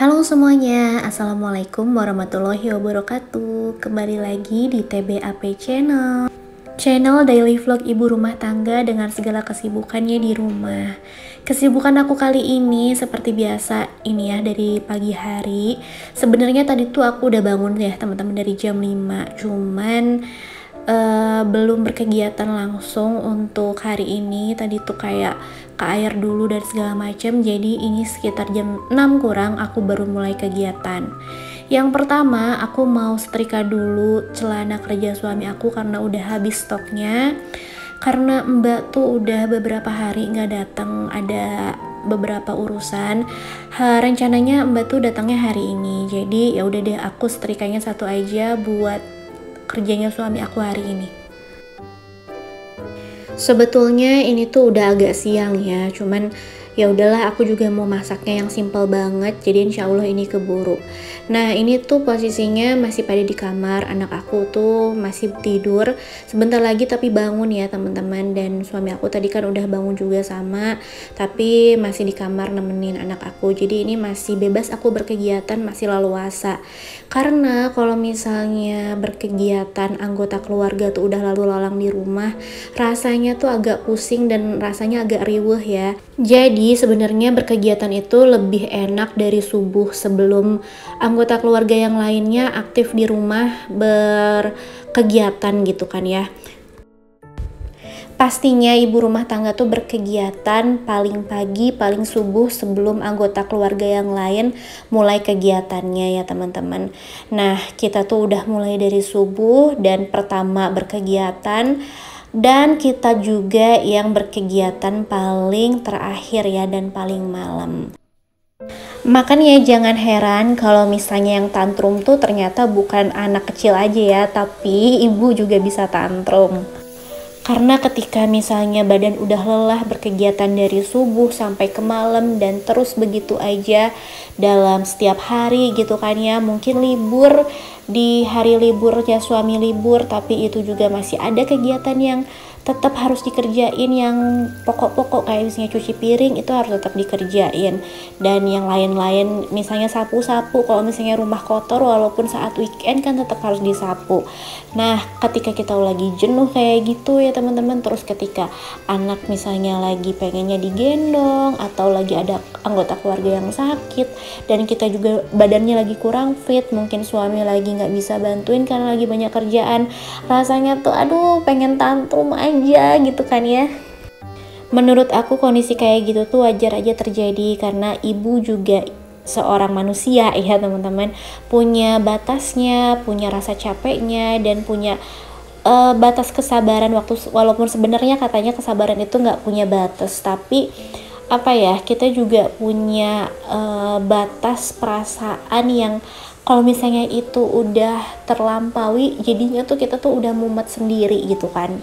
Halo semuanya, Assalamualaikum warahmatullahi wabarakatuh. Kembali lagi di TBAP Channel daily vlog ibu rumah tangga dengan segala kesibukannya di rumah. Kesibukan aku kali ini seperti biasa ini ya, dari pagi hari. Sebenarnya tadi tuh aku udah bangun ya teman-teman dari jam 5. Cuman belum berkegiatan langsung untuk hari ini. Tadi tuh kayak ke air dulu dan segala macam. Jadi ini sekitar jam 6 kurang aku baru mulai kegiatan. Yang pertama aku mau setrika dulu celana kerja suami aku karena udah habis stoknya. Karena mbak tuh udah beberapa hari nggak datang, ada beberapa urusan. Rencananya mbak tuh datangnya hari ini. Jadi ya udah deh, aku setrikanya satu aja buat kerjanya suami aku hari ini. Sebetulnya ini tuh udah agak siang ya, cuman ya udahlah, aku juga mau masaknya yang simple banget, jadi insya Allah ini keburu. Nah ini tuh posisinya masih pada di kamar, anak aku tuh masih tidur sebentar lagi tapi bangun ya teman-teman. Dan suami aku tadi kan udah bangun juga sama, tapi masih di kamar nemenin anak aku. Jadi ini masih bebas aku berkegiatan, masih leluasa. Karena kalau misalnya berkegiatan anggota keluarga tuh udah lalu lalang di rumah, rasanya tuh agak pusing dan rasanya agak riweuh ya. Jadi sebenarnya berkegiatan itu lebih enak dari subuh, sebelum anggota keluarga yang lainnya aktif di rumah berkegiatan gitu kan ya. Pastinya ibu rumah tangga tuh berkegiatan paling pagi, paling subuh sebelum anggota keluarga yang lain mulai kegiatannya ya teman-teman. Nah kita tuh udah mulai dari subuh dan pertama berkegiatan, dan kita juga yang berkegiatan paling terakhir ya, dan paling malam. Makanya jangan heran kalau misalnya yang tantrum tuh ternyata bukan anak kecil aja ya, tapi ibu juga bisa tantrum. Karena ketika misalnya badan udah lelah berkegiatan dari subuh sampai ke malam dan terus begitu aja dalam setiap hari gitu kan ya, mungkin libur, di hari liburnya suami libur, tapi itu juga masih ada kegiatan yang tetap harus dikerjain, yang pokok-pokok kayak misalnya cuci piring itu harus tetap dikerjain, dan yang lain-lain misalnya sapu-sapu, kalau misalnya rumah kotor walaupun saat weekend kan tetap harus disapu. Nah ketika kita lagi jenuh kayak gitu ya teman-teman, terus ketika anak misalnya lagi pengennya digendong atau lagi ada anggota keluarga yang sakit dan kita juga badannya lagi kurang fit, mungkin suami lagi nggak bisa bantuin karena lagi banyak kerjaan, rasanya tuh aduh pengen tantrum aja gitu kan ya. Menurut aku kondisi kayak gitu tuh wajar aja terjadi, karena ibu juga seorang manusia ya teman-teman, punya batasnya, punya rasa capeknya, dan punya batas kesabaran waktu. Walaupun sebenarnya katanya kesabaran itu nggak punya batas, tapi apa ya, kita juga punya batas perasaan yang kalau misalnya itu udah terlampaui jadinya tuh kita tuh udah mumet sendiri gitu kan.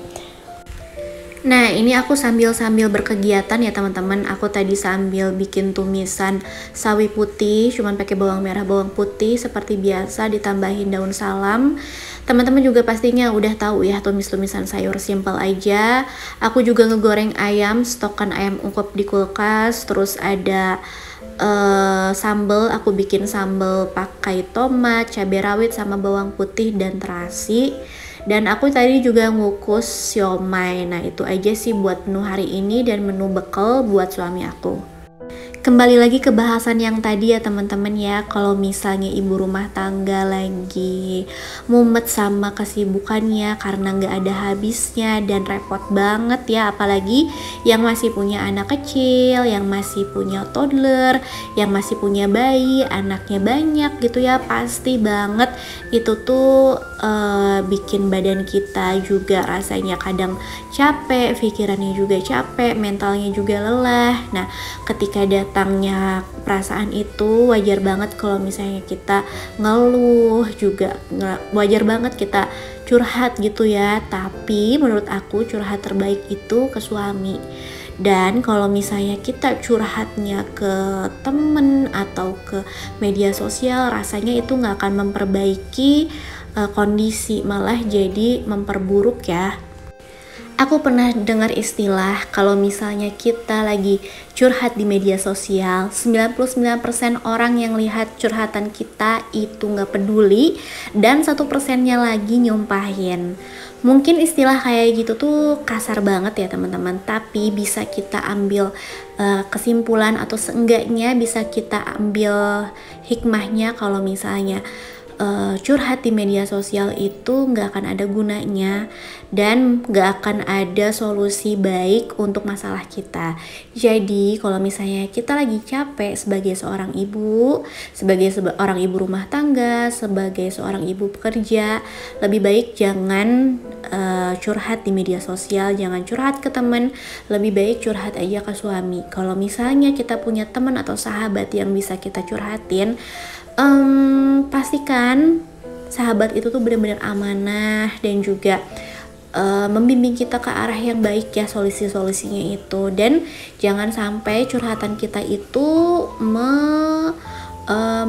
Nah ini aku sambil berkegiatan ya teman-teman. Aku tadi sambil bikin tumisan sawi putih, cuman pakai bawang merah, bawang putih seperti biasa, ditambahin daun salam. Teman-teman juga pastinya udah tahu ya, tumis-tumisan sayur simple aja. Aku juga ngegoreng ayam, stokan ayam ungkep di kulkas. Terus ada sambal, aku bikin sambal pakai tomat, cabai rawit sama bawang putih dan terasi. Dan aku tadi juga ngukus siomay. Nah itu aja sih buat menu hari ini dan menu bekal buat suami aku. Kembali lagi ke bahasan yang tadi ya teman-teman ya, kalau misalnya ibu rumah tangga lagi mumet sama kesibukannya karena nggak ada habisnya dan repot banget ya, apalagi yang masih punya anak kecil, yang masih punya toddler, yang masih punya bayi, anaknya banyak gitu ya, pasti banget itu tuh bikin badan kita juga rasanya kadang capek, pikirannya juga capek, mentalnya juga lelah. Nah ketika datangnya perasaan itu wajar banget kalau misalnya kita ngeluh, juga wajar banget kita curhat gitu ya. Tapi menurut aku curhat terbaik itu ke suami. Dan kalau misalnya kita curhatnya ke temen atau ke media sosial, rasanya itu nggak akan memperbaiki kondisi, malah jadi memperburuk ya. Aku pernah dengar istilah kalau misalnya kita lagi curhat di media sosial, 99% orang yang lihat curhatan kita itu nggak peduli, dan 1%-nya lagi nyumpahin. Mungkin istilah kayak gitu tuh kasar banget ya teman-teman, tapi bisa kita ambil kesimpulan atau seenggaknya bisa kita ambil hikmahnya kalau misalnya curhat di media sosial itu nggak akan ada gunanya dan nggak akan ada solusi baik untuk masalah kita. Jadi kalau misalnya kita lagi capek sebagai seorang ibu, sebagai seorang ibu rumah tangga, sebagai seorang ibu pekerja, lebih baik jangan curhat di media sosial, jangan curhat ke teman, lebih baik curhat aja ke suami. Kalau misalnya kita punya teman atau sahabat yang bisa kita curhatin, pastikan sahabat itu tuh benar-benar amanah dan juga membimbing kita ke arah yang baik ya, solusi-solusinya itu. Dan jangan sampai curhatan kita itu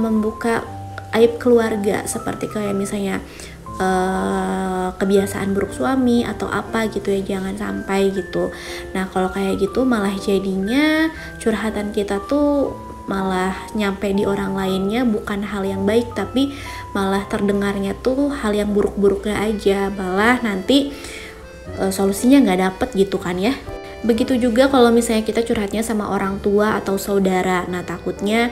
membuka aib keluarga, seperti kayak misalnya kebiasaan buruk suami atau apa gitu ya, jangan sampai gitu. Nah kalau kayak gitu malah jadinya curhatan kita tuh malah nyampe di orang lainnya bukan hal yang baik, tapi malah terdengarnya tuh hal yang buruk-buruknya aja, malah nanti solusinya nggak dapet gitu kan ya. Begitu juga kalau misalnya kita curhatnya sama orang tua atau saudara, nah takutnya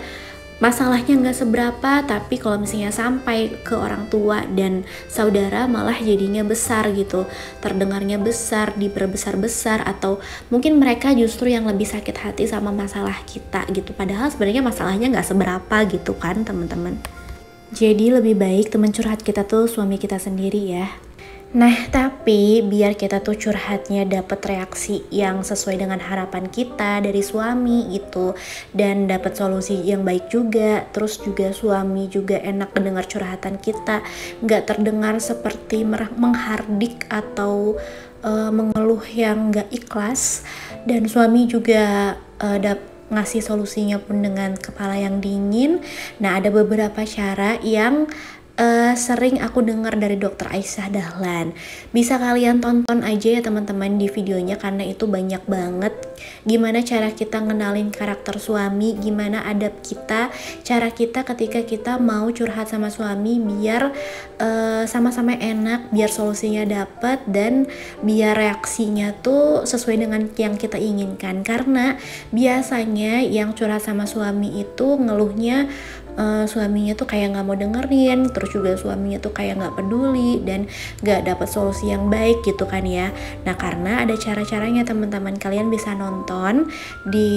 masalahnya nggak seberapa, tapi kalau misalnya sampai ke orang tua dan saudara malah jadinya besar gitu, terdengarnya besar, diperbesar-besar, atau mungkin mereka justru yang lebih sakit hati sama masalah kita gitu, padahal sebenarnya masalahnya nggak seberapa gitu kan teman-teman. Jadi lebih baik teman curhat kita tuh suami kita sendiri ya. Nah, tapi biar kita tuh curhatnya dapat reaksi yang sesuai dengan harapan kita dari suami gitu, dan dapat solusi yang baik juga, terus juga suami juga enak mendengar curhatan kita, nggak terdengar seperti menghardik atau mengeluh yang nggak ikhlas, dan suami juga ngasih solusinya pun dengan kepala yang dingin. Nah, ada beberapa cara yang sering aku dengar dari Dokter Aisyah Dahlan. Bisa kalian tonton aja ya teman-teman di videonya, karena itu banyak banget gimana cara kita ngenalin karakter suami, gimana adab kita, cara kita ketika kita mau curhat sama suami biar sama-sama enak, biar solusinya dapet dan biar reaksinya tuh sesuai dengan yang kita inginkan. Karena biasanya yang curhat sama suami itu ngeluhnya suaminya tuh kayak nggak mau dengerin, terus juga suaminya tuh kayak nggak peduli dan nggak dapat solusi yang baik gitu kan ya. Nah karena ada cara-caranya teman-teman, kalian bisa nonton di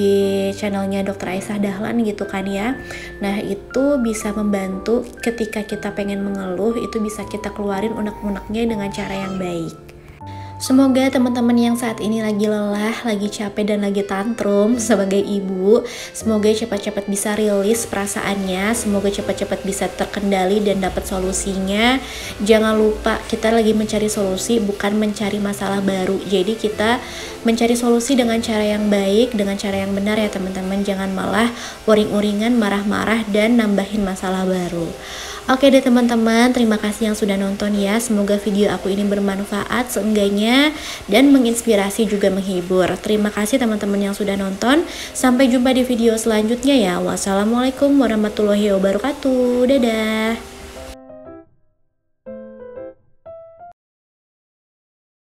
channelnya Dokter Aisyah Dahlan gitu kan ya. Nah itu bisa membantu ketika kita pengen mengeluh, itu bisa kita keluarin unek-uneknya dengan cara yang baik. Semoga teman-teman yang saat ini lagi lelah, lagi capek dan lagi tantrum sebagai ibu, semoga cepat-cepat bisa rilis perasaannya, semoga cepat-cepat bisa terkendali dan dapat solusinya. Jangan lupa kita lagi mencari solusi, bukan mencari masalah baru. Jadi kita mencari solusi dengan cara yang baik, dengan cara yang benar ya teman-teman. Jangan malah uring-uringan, marah-marah dan nambahin masalah baru. Oke deh teman-teman, terima kasih yang sudah nonton ya. Semoga video aku ini bermanfaat seenggaknya dan menginspirasi juga menghibur. Terima kasih teman-teman yang sudah nonton. Sampai jumpa di video selanjutnya ya. Wassalamualaikum warahmatullahi wabarakatuh. Dadah.